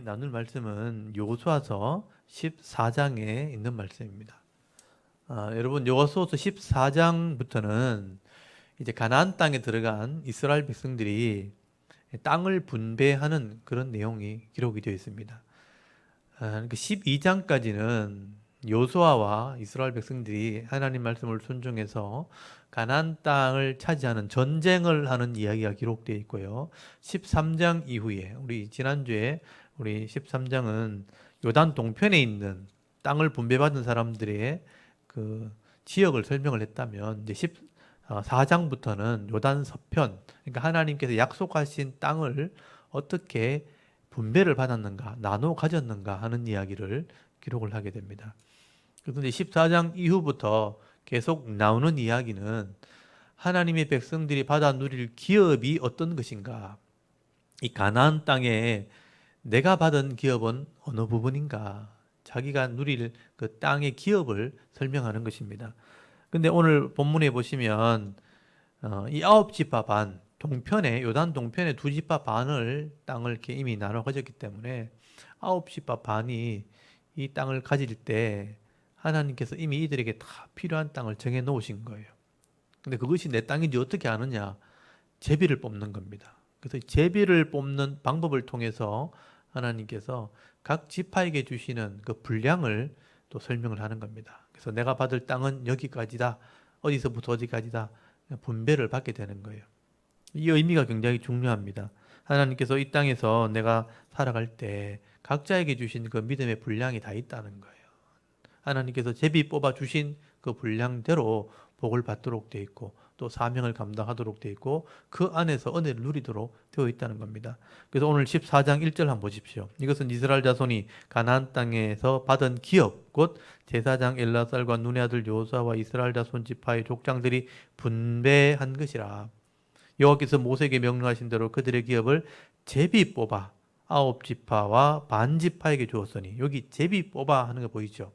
나눌 말씀은 여호수아서 14장에 있는 말씀입니다. 여러분 여호수아서 14장부터는 이제 가나안 땅에 들어간 이스라엘 백성들이 땅을 분배하는 그런 내용이 기록이 되어 있습니다. 그 12장까지는 여호수아와 이스라엘 백성들이 하나님 말씀을 순종해서 가나안 땅을 차지하는 전쟁을 하는 이야기가 기록되어 있고요. 13장 이후에 우리 13장은 요단 동편에 있는 땅을 분배받은 사람들의 그 지역을 설명을 했다면 이제 14장부터는 요단 서편, 그러니까 하나님께서 약속하신 땅을 어떻게 분배를 받았는가, 나눠 가졌는가 하는 이야기를 기록을 하게 됩니다. 그런데 14장 이후부터 계속 나오는 이야기는 하나님의 백성들이 받아 누릴 기업이 어떤 것인가, 이 가나안 땅에 내가 받은 기업은 어느 부분인가, 자기가 누릴 그 땅의 기업을 설명하는 것입니다. 근데 오늘 본문에 보시면 이 아홉 지파 반, 동편에 요단 동편에 두 지파 반을 땅을 이렇게 이미 나눠 가졌기 때문에 아홉 지파 반이 이 땅을 가질 때 하나님께서 이미 이들에게 다 필요한 땅을 정해 놓으신 거예요. 근데 그것이 내 땅인지 어떻게 아느냐? 제비를 뽑는 겁니다. 그래서 제비를 뽑는 방법을 통해서 하나님께서 각 지파에게 주시는 그 분량을 또 설명을 하는 겁니다. 그래서 내가 받을 땅은 여기까지다. 어디서부터 어디까지다. 분배를 받게 되는 거예요. 이 의미가 굉장히 중요합니다. 하나님께서 이 땅에서 내가 살아갈 때 각자에게 주신 그 믿음의 분량이 다 있다는 거예요. 하나님께서 제비 뽑아 주신 그 분량대로 복을 받도록 되어 있고 또 사명을 감당하도록 되어 있고 그 안에서 은혜를 누리도록 되어 있다는 겁니다. 그래서 오늘 14장 1절 한번 보십시오. 이것은 이스라엘 자손이 가나안 땅에서 받은 기업 곧 제사장 엘라살과 눈의 아들 요수아와 이스라엘 자손 지파의 족장들이 분배한 것이라. 여호와께서 모세에게 명령하신 대로 그들의 기업을 제비 뽑아 아홉 지파와 반 지파에게 주었으니, 여기 제비 뽑아 하는 거 보이죠?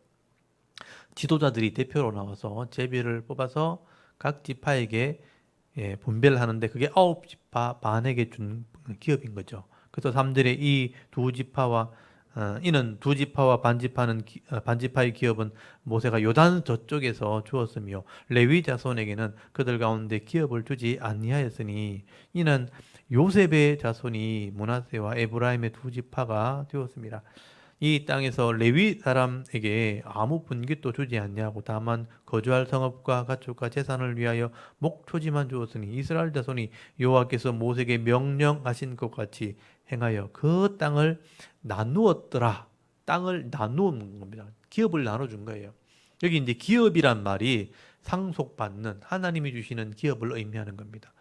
지도자들이 대표로 나와서 제비를 뽑아서 각 지파에게 분배를 하는데 그게 아홉 지파 반에게 준 기업인 거죠. 그래서 3절에 이 두 지파와 이는 두 지파와 반지파의 기업은 모세가 요단 저쪽에서 주었으며 레위 자손에게는 그들 가운데 기업을 주지 아니하였으니 이는 요셉의 자손이 므낫세와 에브라임의 두 지파가 되었습니다. 이 땅에서 레위 사람에게 아무 분깃도 주지 않냐고, 다만 거주할 성읍과 가축과 재산을 위하여 목초지만 주었으니 이스라엘 자손이 여호와께서 모세에게 명령하신 것 같이 행하여 그 땅을 나누었더라. 땅을 나누는 겁니다. 기업을 나눠준 거예요. 여기 이제 기업이란 말이 상속받는, 하나님이 주시는 기업을 의미하는 겁니다.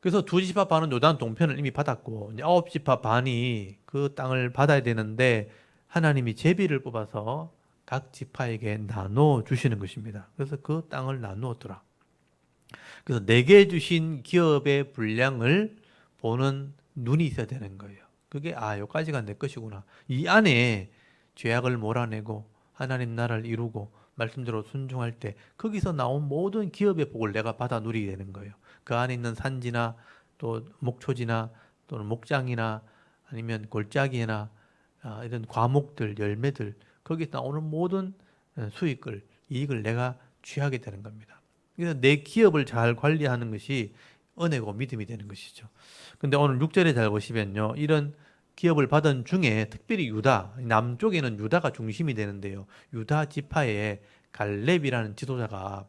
그래서 두 지파 반은 요단 동편을 이미 받았고 이제 아홉 지파 반이 그 땅을 받아야 되는데 하나님이 제비를 뽑아서 각 지파에게 나눠 주시는 것입니다. 그래서 그 땅을 나누었더라. 그래서 내게 주신 기업의 분량을 보는 눈이 있어야 되는 거예요. 그게 여기까지가 내 것이구나. 이 안에 죄악을 몰아내고 하나님 나라를 이루고 말씀대로 순종할 때 거기서 나온 모든 기업의 복을 내가 받아 누리게 되는 거예요. 그 안에 있는 산지나 또 목초지나 또는 목장이나 아니면 골짜기나 이런 과목들, 열매들, 거기서 나오는 모든 수익을, 이익을 내가 취하게 되는 겁니다. 그래서 내 기업을 잘 관리하는 것이 은혜고 믿음이 되는 것이죠. 근데 오늘 6절에 잘 보시면요, 이런 기업을 받은 중에 특별히 유다, 남쪽에는 유다가 중심이 되는데요, 유다 지파의 갈렙이라는 지도자가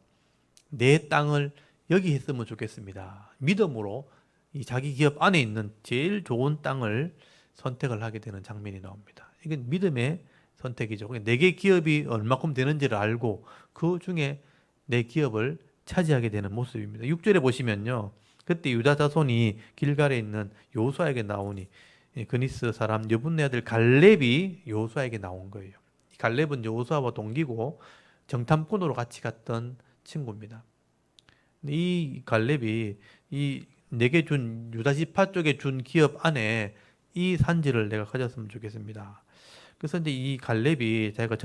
내 땅을 여기 했으면 좋겠습니다, 믿음으로 이 자기 기업 안에 있는 제일 좋은 땅을 선택을 하게 되는 장면이 나옵니다. 이건 믿음의 선택이죠. 내게 기업이 얼마큼 되는지를 알고 그 중에 내 기업을 차지하게 되는 모습입니다. 6절에 보시면요, 그때 유다 자손이 길갈에 있는 여호수아에게 나오니 그니스 사람 여분네 아들 갈렙이 여호수아에게 나온 거예요. 갈렙은 여호수아와 동기고 정탐꾼으로 같이 갔던 친구입니다. 이 갈렙이 이 내게 준 유다 지파 쪽에 준 기업 안에 이 산지를 내가 가졌으면 좋겠습니다. 그래서 이제 이 갈렙이 자기가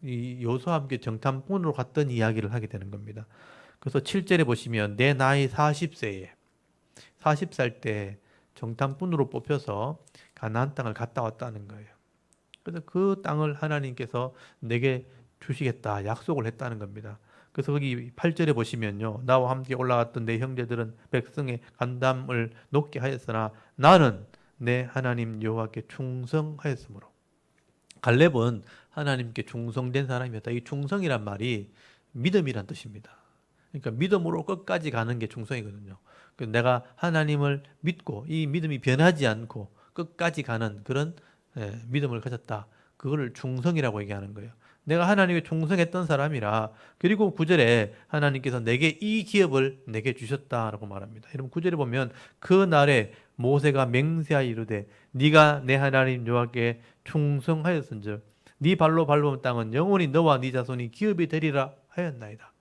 이 여호수아와 함께 정탐꾼으로 갔던 이야기를 하게 되는 겁니다. 그래서 7절에 보시면 내 나이 40세에 40살 때 정탐꾼으로 뽑혀서 가나안 땅을 갔다 왔다는 거예요. 그래서 그 땅을 하나님께서 내게 주시겠다 약속을 했다는 겁니다. 그래서 거기 8절에 보시면요. 나와 함께 올라갔던 내 형제들은 백성의 간담을 높게 하였으나 나는 내 하나님 여호와께 충성하였으므로. 갈렙은 하나님께 충성된 사람이었다. 이 충성이란 말이 믿음이란 뜻입니다. 그러니까 믿음으로 끝까지 가는 게 충성이거든요. 내가 하나님을 믿고 이 믿음이 변하지 않고 끝까지 가는 그런 믿음을 가졌다. 그거를 충성이라고 얘기하는 거예요. 내가 하나님께 충성했던 사람이라. 그리고 9절에 하나님께서 내게 이 기업을 내게 주셨다라고 말합니다. 여러분 9절에 보면 그 날에 모세가 맹세하여 이르되 네가 내 하나님 여호와께 충성하였은즉 네 발로 밟은 땅은 영원히 너와 네 자손이 기업이 되리라 하였나이다.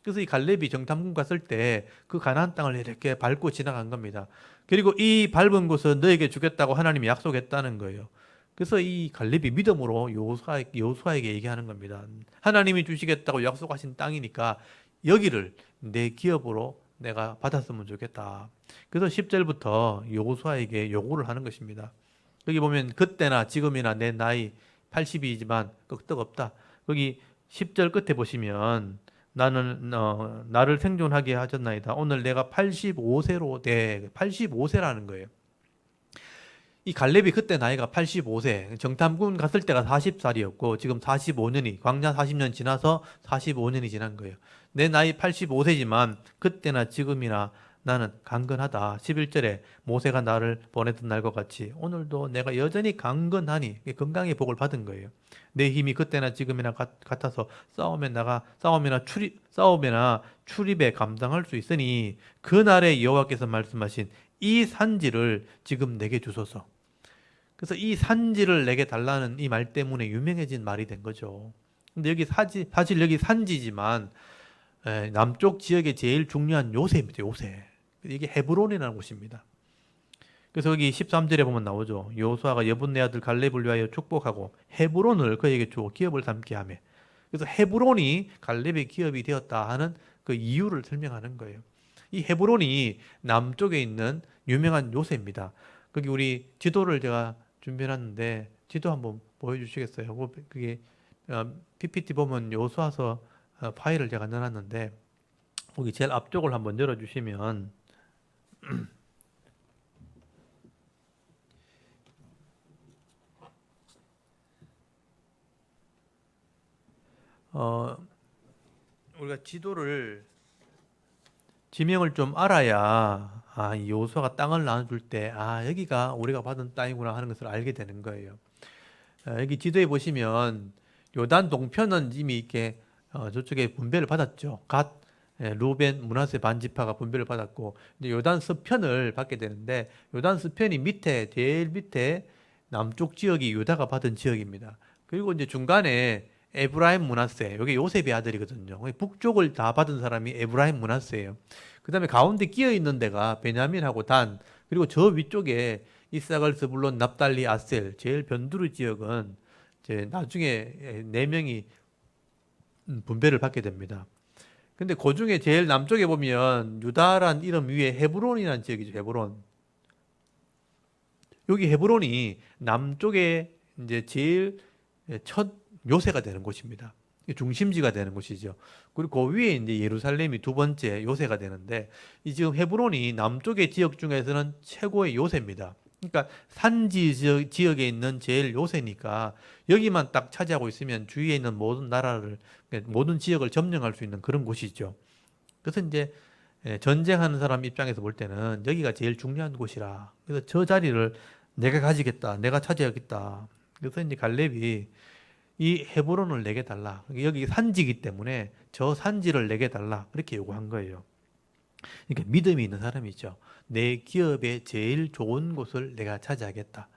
그래서 이 갈렙이 정탐꾼 갔을 때 그 가나안 땅을 이렇게 밟고 지나간 겁니다. 그리고 이 밟은 곳은 너에게 주겠다고 하나님이 약속했다는 거예요. 그래서 이 갈렙이 믿음으로 여호수아에게 얘기하는 겁니다. 하나님이 주시겠다고 약속하신 땅이니까 여기를 내 기업으로 내가 받았으면 좋겠다. 그래서 10절부터 여호수아에게 요구를 하는 것입니다. 여기 보면 그때나 지금이나 내 나이 80이지만 끄떡없다. 거기 10절 끝에 보시면 나는 나를 생존하게 하셨나이다. 오늘 내가 85세로 돼. 85세라는 거예요. 이 갈렙이 그때 나이가 85세, 정탐꾼 갔을 때가 40살이었고 지금 45년이 광야 40년 지나서 45년이 지난 거예요. 내 나이 85세지만 그때나 지금이나 나는 강건하다. 11절에 모세가 나를 보내던 날과 같이 오늘도 내가 여전히 강건하니 건강의 복을 받은 거예요. 내 힘이 그때나 지금이나 같아서 싸움이나 출입에 감당할 수 있으니 그날에 여호와께서 말씀하신 이 산지를 지금 내게 주소서. 그래서 이 산지를 내게 달라는 이 말 때문에 유명해진 말이 된 거죠. 근데 여기 사실 여기 산지지만 남쪽 지역의 제일 중요한 요새입니다. 요새. 이게 헤브론이라는 곳입니다. 그래서 여기 13절에 보면 나오죠. 여호수아가 여분네 아들 갈렙을 위하여 축복하고 헤브론을 그에게 주어 기업을 삼게 하며. 그래서 헤브론이 갈렙의 기업이 되었다 하는 그 이유를 설명하는 거예요. 이 헤브론이 남쪽에 있는 유명한 요새입니다. 거기 우리 지도를 제가 준비해놨는데 지도 한번 보여주시겠어요? 그게 PPT 보면 여호수아서 파일을 제가 넣어놨는데 거기 제일 앞쪽을 한번 열어주시면 우리가 지명을 좀 알아야 이 여호수아가 땅을 나눠줄 때 여기가 우리가 받은 땅이구나 하는 것을 알게 되는 거예요. 여기 지도에 보시면 요단 동편은 이미 이렇게 저쪽에 분배를 받았죠. 루벤, 므낫세 반지파가 분배를 받았고 이제 요단 서편을 받게 되는데 요단 서편이 제일 밑에 남쪽 지역이 유다가 받은 지역입니다. 그리고 이제 중간에 에브라임 므낫세, 여기 요셉의 아들이거든요. 북쪽을 다 받은 사람이 에브라임 므낫세예요. 그 다음에 가운데 끼어 있는 데가 베냐민하고 단, 그리고 저 위쪽에 이사갈, 스불론, 납달리, 아셀, 제일 변두리 지역은 이제 나중에 네 명이 분배를 받게 됩니다. 근데 그 중에 제일 남쪽에 보면 유다란 이름 위에 헤브론이라는 지역이죠. 헤브론. 여기 헤브론이 남쪽에 이제 제일 첫 요새가 되는 곳입니다. 중심지가 되는 곳이죠. 그리고 그 위에 이제 예루살렘이 두 번째 요새가 되는데 이 지금 헤브론이 남쪽의 지역 중에서는 최고의 요새입니다. 그러니까 산지 지역에 있는 제일 요새니까 여기만 딱 차지하고 있으면 주위에 있는 모든 지역을 점령할 수 있는 그런 곳이죠. 그래서 이제 전쟁하는 사람 입장에서 볼 때는 여기가 제일 중요한 곳이라. 그래서 저 자리를 내가 가지겠다, 내가 차지하겠다. 그래서 이제 갈렙이 이 헤브론을 내게 달라. 여기 산지이기 때문에 저 산지를 내게 달라. 그렇게 요구한 거예요. 그러니까 믿음이 있는 사람이죠. 내 기업의 제일 좋은 곳을 내가 차지하겠다.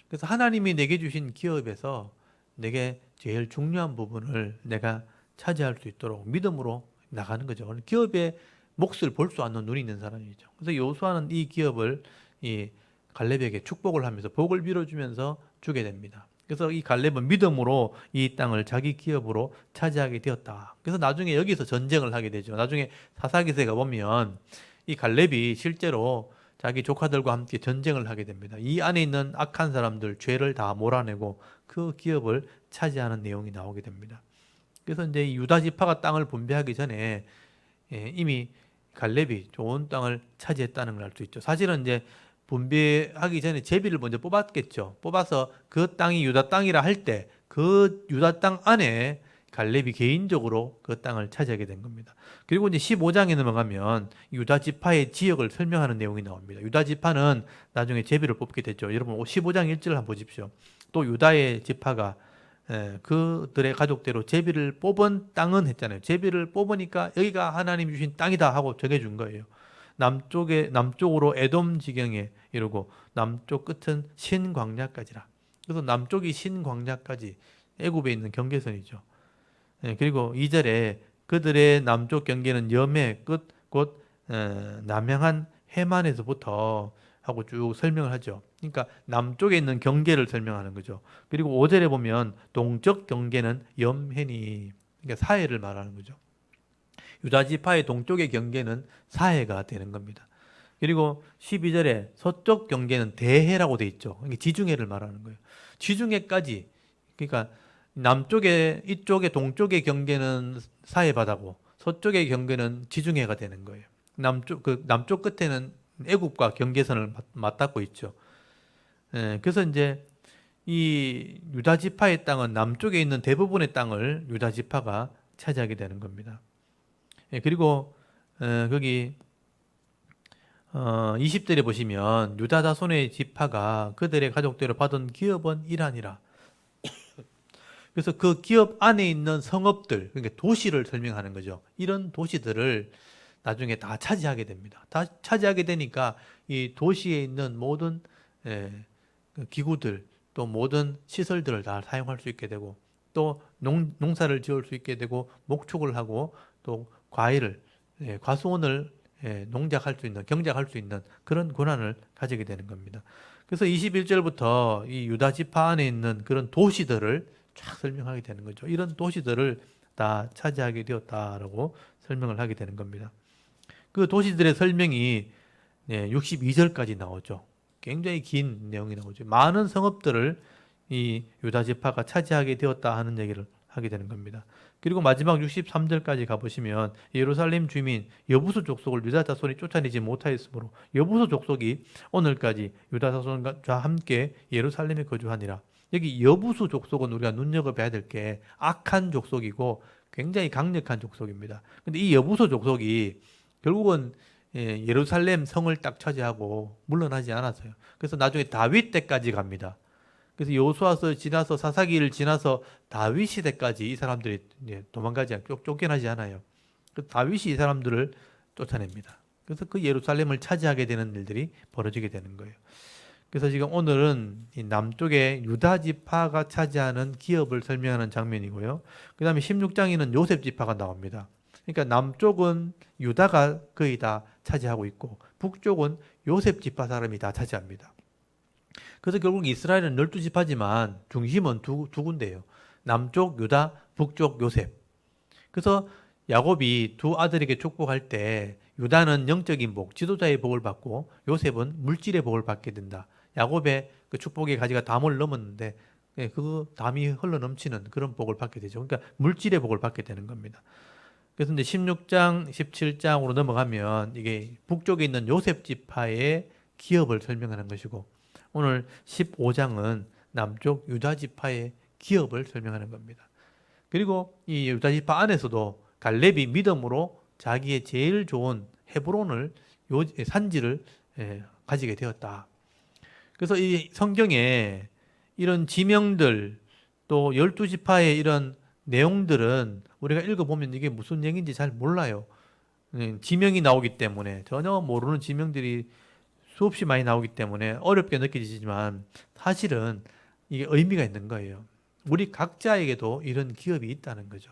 그래서 하나님이 내게 주신 기업에서 내게 제일 중요한 부분을 내가 차지할 수 있도록 믿음으로 나가는 거죠. 기업의 몫을 볼 수 않는 눈이 있는 사람이죠. 그래서 여호수아는 이 기업을 이 갈렙에게 축복을 하면서 복을 빌어주면서 주게 됩니다. 그래서 이 갈렙은 믿음으로 이 땅을 자기 기업으로 차지하게 되었다. 그래서 나중에 여기서 전쟁을 하게 되죠. 나중에 사사기서에 보면 이 갈렙이 실제로 자기 조카들과 함께 전쟁을 하게 됩니다. 이 안에 있는 악한 사람들, 죄를 다 몰아내고 그 기업을 차지하는 내용이 나오게 됩니다. 그래서 이제 유다 지파가 땅을 분배하기 전에 이미 갈렙이 좋은 땅을 차지했다는 걸 알 수 있죠. 사실은 이제 분배하기 전에 제비를 먼저 뽑았겠죠. 뽑아서 그 땅이 유다 땅이라 할 때 그 유다 땅 안에 갈렙이 개인적으로 그 땅을 차지하게 된 겁니다. 그리고 이제 15장에 넘어가면 유다 지파의 지역을 설명하는 내용이 나옵니다. 유다 지파는 나중에 제비를 뽑게 됐죠. 여러분 15장 1절을 한번 보십시오. 또 유다의 지파가 그들의 가족대로 제비를 뽑은 땅은 했잖아요. 제비를 뽑으니까 여기가 하나님 주신 땅이다 하고 정해준 거예요. 남쪽으로 에돔 지경에 이르고 남쪽 끝은 신광야까지라. 그래서 남쪽이 신광야까지 애굽에 있는 경계선이죠. 그리고 2절에 그들의 남쪽 경계는 염해 끝 곧 남향한 해만에서부터 하고 쭉 설명을 하죠. 그러니까 남쪽에 있는 경계를 설명하는 거죠. 그리고 5절에 보면 동쪽 경계는 염해니, 그러니까 사해를 말하는 거죠. 유다 지파의 동쪽의 경계는 사해가 되는 겁니다. 그리고 12절에 서쪽 경계는 대해라고 돼 있죠. 그러니까 지중해를 말하는 거예요. 지중해까지, 그러니까 이쪽의 동쪽의 경계는 사해 바다고 서쪽의 경계는 지중해가 되는 거예요. 남쪽 끝에는 애굽과 경계선을 맞닿고 있죠. 그래서 이제 이 유다 지파의 땅은 남쪽에 있는 대부분의 땅을 유다 지파가 차지하게 되는 겁니다. 그리고 거기 20절에 보시면 유다 자손의 지파가 그들의 가족대로 받은 기업은 이라니라. 그래서 그 기업 안에 있는 성읍들, 그러니까 도시를 설명하는 거죠. 이런 도시들을 나중에 다 차지하게 됩니다. 다 차지하게 되니까 이 도시에 있는 모든 그 기구들, 또 모든 시설들을 다 사용할 수 있게 되고, 또 농사를 지을 수 있게 되고, 목축을 하고, 또 과일을, 과수원을 농작할 수 있는, 경작할 수 있는 그런 권한을 가지게 되는 겁니다. 그래서 21절부터 이 유다 지파 안에 있는 그런 도시들을 쫙 설명하게 되는 거죠. 이런 도시들을 다 차지하게 되었다라고 설명을 하게 되는 겁니다. 그 도시들의 설명이 62절까지 나오죠. 굉장히 긴 내용이 나오죠. 많은 성읍들을 이 유다 지파가 차지하게 되었다 하는 얘기를 하게 되는 겁니다. 그리고 마지막 63절까지 가보시면 예루살렘 주민 여부수 족속을 유다 자손이 쫓아내지 못하였으므로 여부수 족속이 오늘까지 유다 자손과 함께 예루살렘에 거주하니라. 여기 여부수 족속은 우리가 눈여겨봐야 될 게 악한 족속이고 굉장히 강력한 족속입니다. 근데 이 여부수 족속이 결국은 예루살렘 성을 딱 차지하고 물러나지 않았어요. 그래서 나중에 다윗 때까지 갑니다. 그래서 여호수아서 지나서 사사기를 지나서 다윗 시대까지 이 사람들이 도망가지 않고 쫓겨나지 않아요. 다윗이 이 사람들을 쫓아냅니다. 그래서 그 예루살렘을 차지하게 되는 일들이 벌어지게 되는 거예요. 그래서 지금 오늘은 이 남쪽에 유다 지파가 차지하는 기업을 설명하는 장면이고요. 그 다음에 16장에는 요셉 지파가 나옵니다. 그러니까 남쪽은 유다가 거의 다 차지하고 있고 북쪽은 요셉 지파 사람이 다 차지합니다. 그래서 결국 이스라엘은 12지파지만 중심은 두 군데예요. 남쪽 유다, 북쪽 요셉. 그래서 야곱이 두 아들에게 축복할 때 유다는 영적인 복, 지도자의 복을 받고 요셉은 물질의 복을 받게 된다. 야곱의 그 축복의 가지가 담을 넘었는데 그 담이 흘러 넘치는 그런 복을 받게 되죠. 그러니까 물질의 복을 받게 되는 겁니다. 그래서 이제 16장, 17장으로 넘어가면 이게 북쪽에 있는 요셉 지파의 기업을 설명하는 것이고 오늘 15장은 남쪽 유다 지파의 기업을 설명하는 겁니다. 그리고 이 유다 지파 안에서도 갈렙이 믿음으로 자기의 제일 좋은 헤브론을 산지를 가지게 되었다. 그래서 이 성경에 이런 지명들 또 12지파의 이런 내용들은 우리가 읽어보면 이게 무슨 얘기인지 잘 몰라요. 지명이 나오기 때문에 전혀 모르는 지명들이 수없이 많이 나오기 때문에 어렵게 느껴지지만 사실은 이게 의미가 있는 거예요. 우리 각자에게도 이런 기업이 있다는 거죠.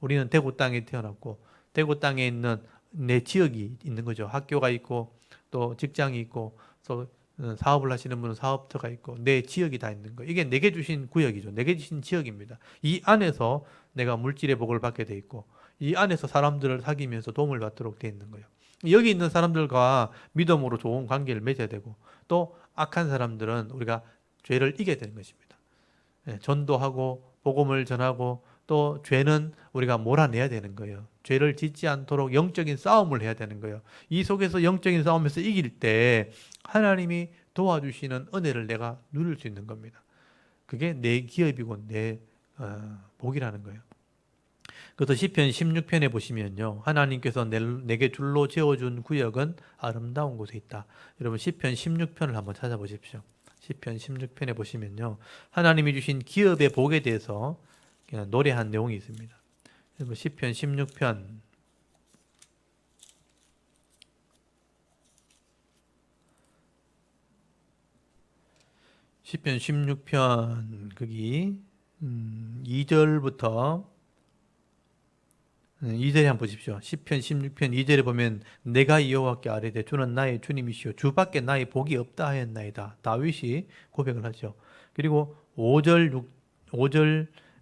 우리는 대구 땅에 태어났고 대구 땅에 있는 내 지역이 있는 거죠. 학교가 있고 또 직장이 있고 또 사업을 하시는 분은 사업터가 있고 내 지역이 다 있는 거예요. 이게 내게 주신 구역이죠. 내게 주신 지역입니다. 이 안에서 내가 물질의 복을 받게 돼 있고 이 안에서 사람들을 사귀면서 도움을 받도록 돼 있는 거예요. 여기 있는 사람들과 믿음으로 좋은 관계를 맺어야 되고, 또 악한 사람들은 우리가 죄를 이겨야 되는 것입니다. 예, 전도하고 복음을 전하고 또 죄는 우리가 몰아내야 되는 거예요. 죄를 짓지 않도록 영적인 싸움을 해야 되는 거예요. 이 속에서 영적인 싸움에서 이길 때 하나님이 도와주시는 은혜를 내가 누릴 수 있는 겁니다. 그게 내 기업이고 내 복이라는 거예요. 그래서 시편 16편에 보시면요, 하나님께서 내게 줄로 지어준 구역은 아름다운 곳에 있다. 여러분 시편 16편을 한번 찾아보십시오. 시편 16편에 보시면요, 하나님이 주신 기업의 복에 대해서 노래한 내용이 있습니다. 여러분 시편 16편 시편 16편 거기 2절부터 2절에 한번 보십시오. 시편 16편 2절에 보면 내가 여호와께 아뢰되 주는 나의 주님이시오 주밖에 나의 복이 없다 하였나이다. 다윗이 고백을 하죠. 그리고 5절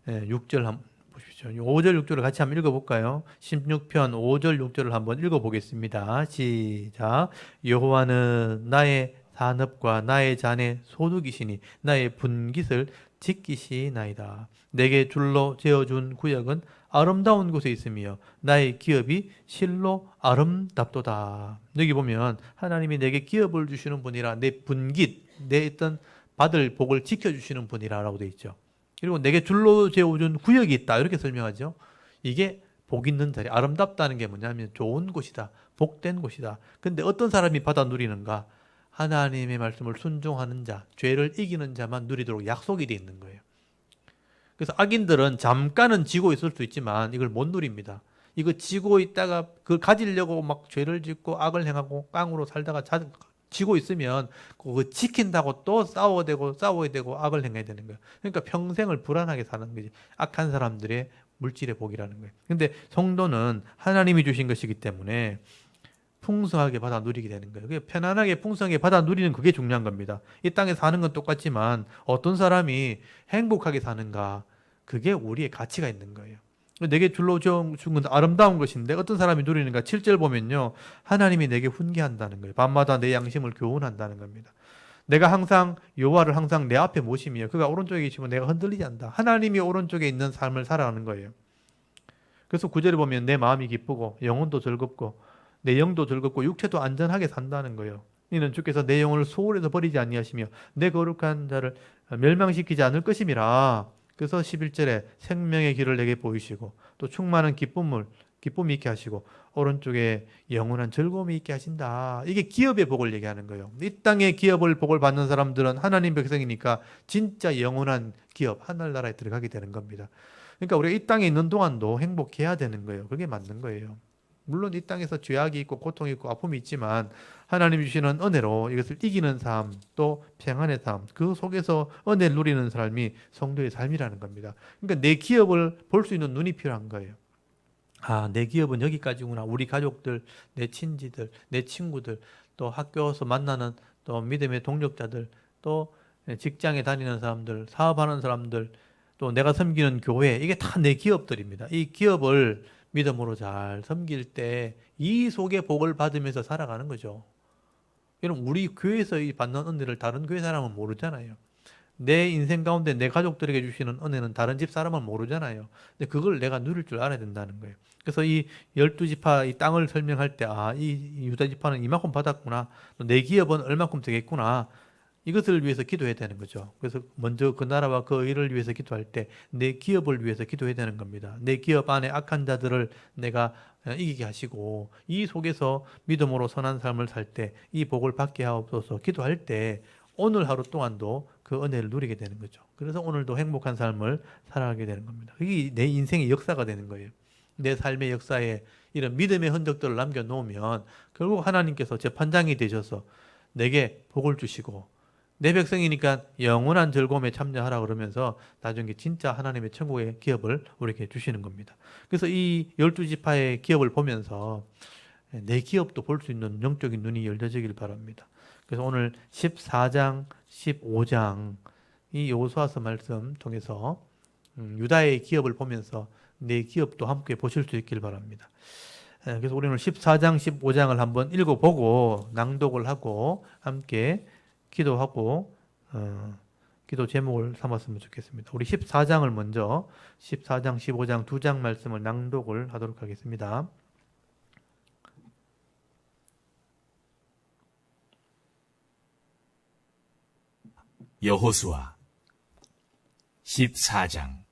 6절 한번 보십시오. 5절 6절을 같이 한번 읽어볼까요? 16편 5절 6절을 한번 읽어보겠습니다. 시작. 여호와는 나의 산업과 나의 잔의 소득이시니 나의 분깃을 지키시나이다. 내게 줄로 재어준 구역은 아름다운 곳에 있으며 나의 기업이 실로 아름답도다. 여기 보면 하나님이 내게 기업을 주시는 분이라, 내 분깃, 내 어떤 받을 복을 지켜주시는 분이라고 되어 있죠. 그리고 내게 줄로 재어준 구역이 있다, 이렇게 설명하죠. 이게 복 있는 자리, 아름답다는 게 뭐냐면 좋은 곳이다, 복된 곳이다. 근데 어떤 사람이 받아 누리는가? 하나님의 말씀을 순종하는 자, 죄를 이기는 자만 누리도록 약속이 되어 있는 거예요. 그래서 악인들은 잠깐은 지고 있을 수 있지만 이걸 못 누립니다. 이거 지고 있다가 그걸 가지려고 막 죄를 짓고 악을 행하고 깡으로 살다가 지고 있으면 그거 지킨다고 또 싸워야 되고 악을 행해야 되는 거예요. 그러니까 평생을 불안하게 사는 거지. 악한 사람들의 물질의 복이라는 거예요. 근데 성도는 하나님이 주신 것이기 때문에 풍성하게 받아 누리게 되는 거예요. 편안하게 풍성하게 받아 누리는 그게 중요한 겁니다. 이 땅에 사는 건 똑같지만 어떤 사람이 행복하게 사는가, 그게 우리의 가치가 있는 거예요. 내게 줄로 준 건 아름다운 것인데 어떤 사람이 누리는가? 7절 보면요, 하나님이 내게 훈계한다는 거예요. 밤마다 내 양심을 교훈한다는 겁니다. 내가 항상 여호와를 항상 내 앞에 모시며 그가 오른쪽에 계시면 내가 흔들리지 않는다. 하나님이 오른쪽에 있는 삶을 살아가는 거예요. 그래서 9절에 보면 내 마음이 기쁘고 영혼도 즐겁고 내 영도 즐겁고 육체도 안전하게 산다는 거예요. 이는 주께서 내 영혼을 소홀해서 버리지 아니하시며 내 거룩한 자를 멸망시키지 않을 것임이라. 그래서 11절에 생명의 길을 내게 보이시고 또 충만한 기쁨이 있게 하시고 오른쪽에 영원한 즐거움이 있게 하신다. 이게 기업의 복을 얘기하는 거예요. 이 땅에 기업을 복을 받는 사람들은 하나님 백성이니까 진짜 영원한 기업, 하늘나라에 들어가게 되는 겁니다. 그러니까 우리가 이 땅에 있는 동안도 행복해야 되는 거예요. 그게 맞는 거예요. 물론 이 땅에서 죄악이 있고 고통이 있고 아픔이 있지만 하나님 주시는 은혜로 이것을 이기는 삶, 또 평안의 삶, 그 속에서 은혜를 누리는 삶이 성도의 삶이라는 겁니다. 그러니까 내 기업을 볼 수 있는 눈이 필요한 거예요. 아, 내 기업은 여기까지구나. 우리 가족들, 내 친지들, 내 친구들, 또 학교에서 만나는 또 믿음의 동력자들, 또 직장에 다니는 사람들, 사업하는 사람들, 또 내가 섬기는 교회, 이게 다 내 기업들입니다. 이 기업을 믿음으로 잘 섬길 때 이 속에 복을 받으면서 살아가는 거죠. 여러분, 우리 교회에서 받는 은혜를 다른 교회 사람은 모르잖아요. 내 인생 가운데 내 가족들에게 주시는 은혜는 다른 집 사람은 모르잖아요. 근데 그걸 내가 누릴 줄 알아야 된다는 거예요. 그래서 이 12지파 이 땅을 설명할 때, 아, 이 유다 지파는 이만큼 받았구나. 내 기업은 얼마큼 되겠구나. 이것을 위해서 기도해야 되는 거죠. 그래서 먼저 그 나라와 그 의를 위해서 기도할 때 내 기업을 위해서 기도해야 되는 겁니다. 내 기업 안에 악한 자들을 내가 이기게 하시고 이 속에서 믿음으로 선한 삶을 살 때 이 복을 받게 하옵소서 기도할 때 오늘 하루 동안도 그 은혜를 누리게 되는 거죠. 그래서 오늘도 행복한 삶을 살아가게 되는 겁니다. 그게 내 인생의 역사가 되는 거예요. 내 삶의 역사에 이런 믿음의 흔적들을 남겨놓으면 결국 하나님께서 재판장이 되셔서 내게 복을 주시고 내 백성이니까 영원한 즐거움에 참여하라 그러면서 나중에 진짜 하나님의 천국의 기업을 우리에게 주시는 겁니다. 그래서 이 12지파의 기업을 보면서 내 기업도 볼 수 있는 영적인 눈이 열려지길 바랍니다. 그래서 오늘 14장, 15장 이 여호수아서 말씀 통해서 유다의 기업을 보면서 내 기업도 함께 보실 수 있길 바랍니다. 그래서 우리는 14장, 15장을 한번 읽어보고 낭독을 하고 함께 기도하고 기도 제목을 삼았으면 좋겠습니다. 우리 14장을 먼저 14장, 15장 두 장 말씀을 낭독을 하도록 하겠습니다. 여호수아 14장.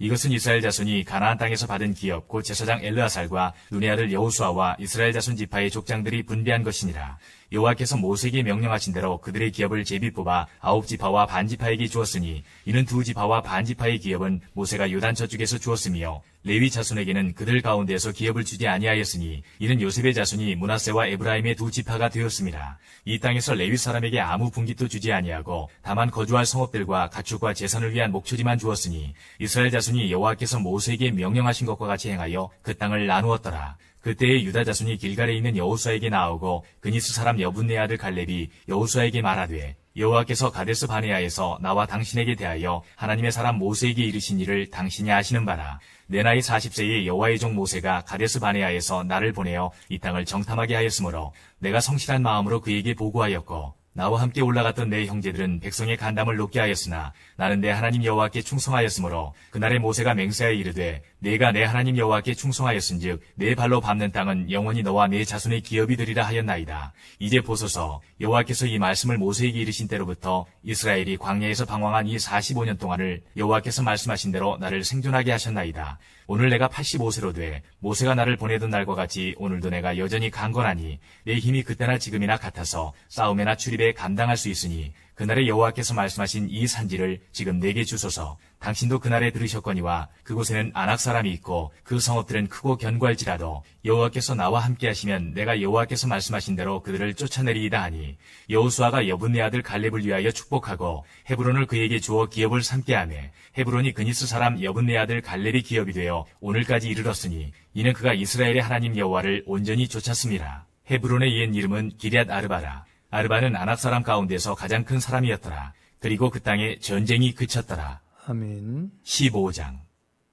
이것은 이스라엘 자손이 가나안 땅에서 받은 기업 곧 제사장 엘르아살과 눈의 아들 여호수아와 이스라엘 자손 지파의 족장들이 분배한 것이니라. 여호와께서 모세에게 명령하신 대로 그들의 기업을 제비 뽑아 9지파와 반지파에게 주었으니 이는 2지파와 반지파의 기업은 모세가 요단 저쪽에서 주었으며 레위 자손에게는 그들 가운데에서 기업을 주지 아니하였으니 이는 요셉의 자손이 므낫세와 에브라임의 2지파가 되었습니다. 이 땅에서 레위 사람에게 아무 분깃도 주지 아니하고 다만 거주할 성읍들과 가축과 제산을 위한 목초지만 주었으니 이스라엘 자손이 여호와께서 모세에게 명령하신 것과 같이 행하여 그 땅을 나누었더라. 그때에 유다 자손이 길갈에 있는 여호수아에게 나오고 그니스 사람 여분네 아들 갈렙이 여호수아에게 말하되 여호와께서 가데스 바네아에서 나와 당신에게 대하여 하나님의 사람 모세에게 이르신 일을 당신이 아시는 바라. 내 나이 40세의 여호와의 종 모세가 가데스 바네아에서 나를 보내어 이 땅을 정탐하게 하였으므로 내가 성실한 마음으로 그에게 보고하였고 나와 함께 올라갔던 내 형제들은 백성의 간담을 높게 하였으나 나는 내 하나님 여호와께 충성하였으므로 그날에 모세가 맹세하여 이르되 내가 내 하나님 여호와께 충성하였은즉 내 발로 밟는 땅은 영원히 너와 내 자손의 기업이 되리라 하였나이다. 이제 보소서 여호와께서 이 말씀을 모세에게 이르신 때로부터 이스라엘이 광야에서 방황한 이 45년 동안을 여호와께서 말씀하신 대로 나를 생존하게 하셨나이다. 오늘 내가 85세로 돼 모세가 나를 보내던 날과 같이 오늘도 내가 여전히 강건하니 내 힘이 그때나 지금이나 같아서 싸움에나 출입에 감당할 수 있으니 그날에 여호와께서 말씀하신 이 산지를 지금 내게 주소서. 당신도 그날에 들으셨거니와 그곳에는 아낙 사람이 있고 그 성읍들은 크고 견고할지라도 여호와께서 나와 함께 하시면 내가 여호와께서 말씀하신 대로 그들을 쫓아내리이다 하니 여호수아가 여분네 아들 갈렙을 위하여 축복하고 헤브론을 그에게 주어 기업을 삼게 하며 헤브론이 그니스 사람 여분네 아들 갈렙의 기업이 되어 오늘까지 이르렀으니 이는 그가 이스라엘의 하나님 여호와를 온전히 쫓았습니다. 헤브론의 옛 이름은 기럇 아르바라. 아르바는 아낙 사람 가운데서 가장 큰 사람이었더라. 그리고 그 땅에 전쟁이 그쳤더라. 아멘. 15장.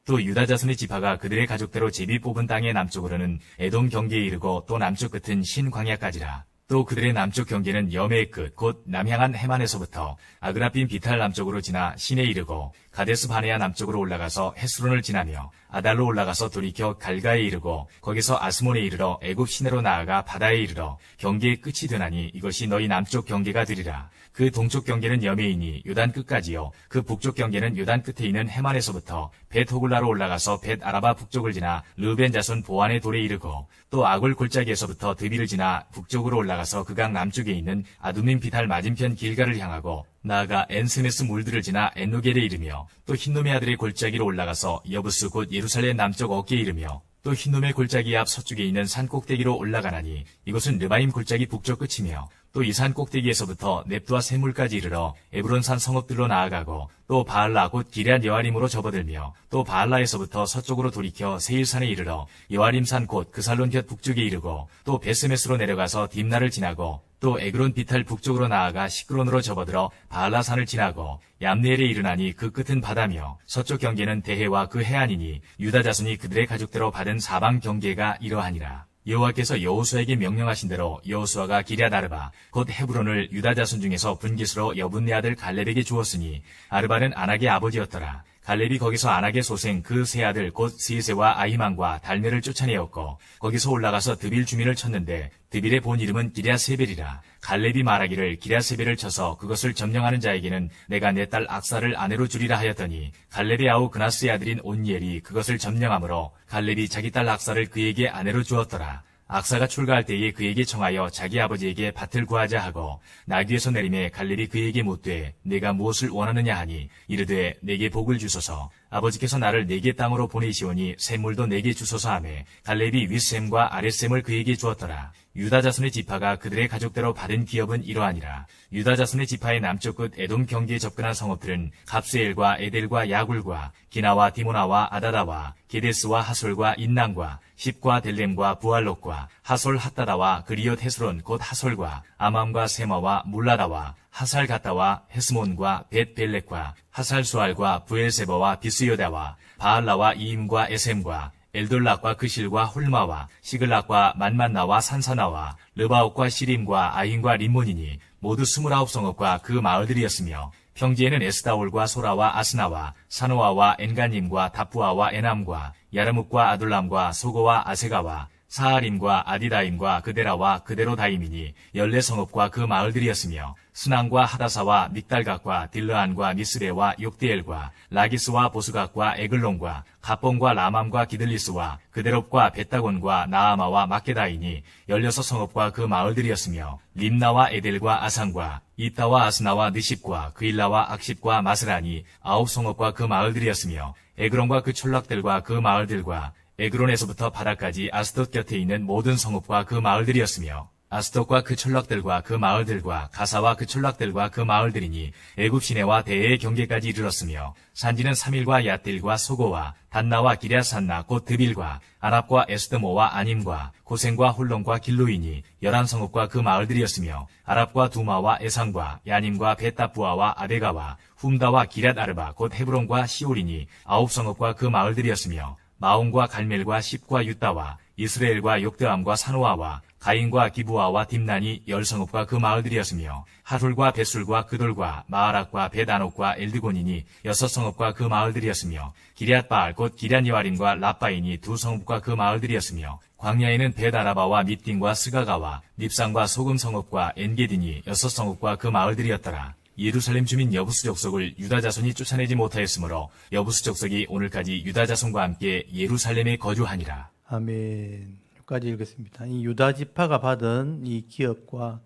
또 유다 자손의 지파가 그들의 가족대로 제비 뽑은 땅의 남쪽으로는 에돔 경계에 이르고 또 남쪽 끝은 신광야까지라. 또 그들의 남쪽 경계는 여매의 끝, 곧 남향한 해만에서부터 아그라핀 비탈 남쪽으로 지나 신에 이르고 가데스 바네아 남쪽으로 올라가서 헤스론을 지나며 아달로 올라가서 돌이켜 갈가에 이르고 거기서 아스몬에 이르러 애굽 시내로 나아가 바다에 이르러 경계의 끝이 되나니 이것이 너희 남쪽 경계가 되리라. 그 동쪽 경계는 여매이니 요단 끝까지요. 그 북쪽 경계는 요단 끝에 있는 해만에서부터 벳 호글라로 올라가서 벳 아라바 북쪽을 지나 르벤 자손 보안의 돌에 이르고 또 아굴 골짜기에서부터 드비를 지나 북쪽으로 올라가서 그 강 남쪽에 있는 아두민 비탈 맞은편 길가를 향하고 나아가 엔스메스 물들을 지나 엔노겔에 이르며 또 흰놈의 아들의 골짜기로 올라가서 여부스 곧 예루살렘 남쪽 어깨에 이르며 또 흰놈의 골짜기 앞 서쪽에 있는 산 꼭대기로 올라가나니 이것은 르바임 골짜기 북쪽 끝이며 또 이 산 꼭대기에서부터 넵두와 샘물까지 이르러 에브론산 성읍들로 나아가고 또 바알라 곧 기럇 여아림으로 접어들며 또 바알라에서부터 서쪽으로 돌이켜 세일산에 이르러 여아림산 곧 그살론 곁 북쪽에 이르고 또 베스메스로 내려가서 딥나를 지나고 또 에그론 비탈 북쪽으로 나아가 시크론으로 접어들어 바알라산을 지나고 얌네엘에 이르나니 그 끝은 바다며 서쪽 경계는 대해와 그 해안이니 유다 자손이 그들의 가족대로 받은 사방 경계가 이러하니라. 여호와께서 여호수아에게 명령하신 대로 여호수아가 기럇 아르바 곧 헤브론을 유다 자손 중에서 분깃으로 여분네 아들 갈렙에게 주었으니 아르바는 아낙의 아버지였더라. 갈렙이 거기서 아낙의 소생 그 세 아들 곧 스이세와 아히만과 달메를 쫓아내었고 거기서 올라가서 드빌 주민을 쳤는데 드빌의 본 이름은 기럇세벨이라. 갈렙이 말하기를 기럇세벨을 쳐서 그것을 점령하는 자에게는 내가 내 딸 악사를 아내로 주리라 하였더니 갈렙의 아우 그나스의 아들인 온니엘이 그것을 점령하므로 갈렙이 자기 딸 악사를 그에게 아내로 주었더라. 악사가 출가할 때에 그에게 청하여 자기 아버지에게 밭을 구하자 하고 나귀에서 내림에 갈렙이 그에게 묻되 내가 무엇을 원하느냐 하니 이르되 내게 복을 주소서. 아버지께서 나를 네개 땅으로 보내시오니 샘물도 네개 주소서 하매 갈렙이 윗샘과 아랫샘을 그에게 주었더라. 유다 자손의 지파가 그들의 가족대로 받은 기업은 이러하니라. 유다 자손의 지파의 남쪽 끝 에돔 경계에 접근한 성읍들은 갑스엘과 에델과 야굴과 기나와 디모나와 아다다와 게데스와 하솔과 인난과 십과 델렘과 부알롯과 하솔 핫다다와 그리옷 헤스론 곧 하솔과 아맘과 세마와 물라다와 하살 가다와 헤스몬과 벳벨렉과 하살 수알과 부엘세버와 비스요다와 바알라와 이임과 에셈과 엘돌락과 그 실과 홀마와 시글락과 만만나와 산사나와 르바옥과 시림과 아인과 림몬이니 모두 29성읍과 그 마을들이었으며 평지에는 에스다올과 소라와 아스나와 사노아와 엔가님과 다푸아와 에남과 야르묵과 아둘람과 소고와 아세가와 사하림과 아디다임과 그데라와 그데로다임이니 14성읍과 그 마을들이었으며 스난과 하다사와 믹달각과 딜르안과 미스레와 욕디엘과 라기스와 보스각과 에글론과 가본과 라맘과 기들리스와 그데롭과 베다곤과 나아마와 마케다이니 16성읍과 그 마을들이었으며 림나와 에델과 아산과 이따와 아스나와 느십과 그일라와 악십과 마스라니 9성읍과 그 마을들이었으며 에그론과 그 촌락들과 그 마을들과 에그론에서부터 바다까지 아스돗 곁에 있는 모든 성읍과 그 마을들이었으며 아스돗과 그 촌락들과 그 마을들과 가사와 그 촌락들과 그 마을들이니 애굽 시내와 대해의 경계까지 이르렀으며 산지는 3일과 얏딜과 소고와 단나와 기랴산나 곧 드빌과 아랍과 에스드모와 아님과 고센과 홀론과 길로이니 11성읍과 그 마을들이었으며 아랍과 두마와 에상과 야님과 베타부아와 아데가와 훔다와 기랏 아르바 곧 헤브론과 시올이니 9성읍과 그 마을들이었으며 마온과 갈멜과 십과 유다와 이스라엘과 욕드암과 사노아와 가인과 기부아와 딥난이 10성읍과 그 마을들이었으며 하툴과 벳술과 그돌과 마하락과 벳아녹과 엘드곤이니 6성읍과 그 마을들이었으며 기럇바알 곧 기럇여아림과 라바인이 2성읍과 그 마을들이었으며 광야에는 벳아라바와 밑딘과 스가가와 닙산과 소금성읍과 엔게딘이 6성읍과 그 마을들이었더라. 예루살렘 주민 여부수 족속을 유다 자손이 쫓아내지 못하였으므로 여부수 족속이 오늘까지 유다 자손과 함께 예루살렘에 거주하니라. 아멘. 여기까지 읽겠습니다. 이 유다 지파가 받은 이 기업과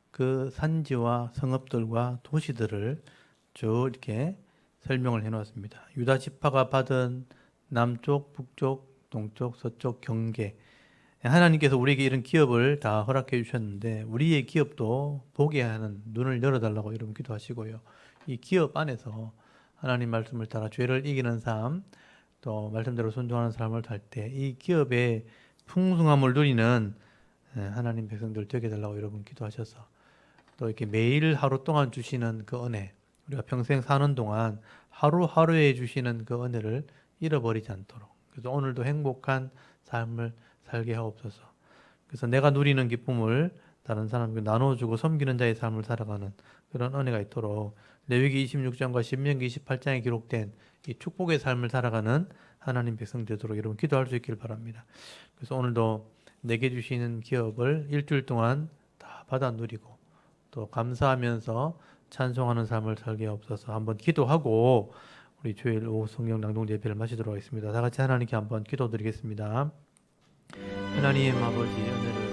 그 산지와 성읍들과 도시들을 쭉 이렇게 설명을 해놓았습니다. 유다 지파가 받은 남쪽, 북쪽, 동쪽, 서쪽 경계. 하나님께서 우리에게 이런 기업을 다 허락해 주셨는데 우리의 기업도 보게 하는 눈을 열어달라고 여러분 기도하시고요. 이 기업 안에서 하나님 말씀을 따라 죄를 이기는 삶, 또 말씀대로 순종하는 삶을 살 때 이 기업의 풍성함을 누리는 하나님 백성들 되게 해달라고 여러분 기도하셔서 또 이렇게 매일 하루 동안 주시는 그 은혜, 우리가 평생 사는 동안 하루하루에 주시는 그 은혜를 잃어버리지 않도록, 그래서 오늘도 행복한 삶을 살게 하옵소서. 그래서 내가 누리는 기쁨을 다른 사람에게 나눠주고 섬기는 자의 삶을 살아가는 그런 은혜가 있도록 레위기 26장과 신명기 28장에 기록된 이 축복의 삶을 살아가는 하나님 백성 되도록 여러분 기도할 수 있기를 바랍니다. 그래서 오늘도 내게 주시는 기업을 일주일 동안 다 받아 누리고 또 감사하면서 찬송하는 삶을 살게 하옵소서. 한번 기도하고 우리 주일 오후 성경 낭독 예배를 마치도록 하겠습니다. 다 같이 하나님께 한번 기도드리겠습니다. 하나님 아버지, 은혜를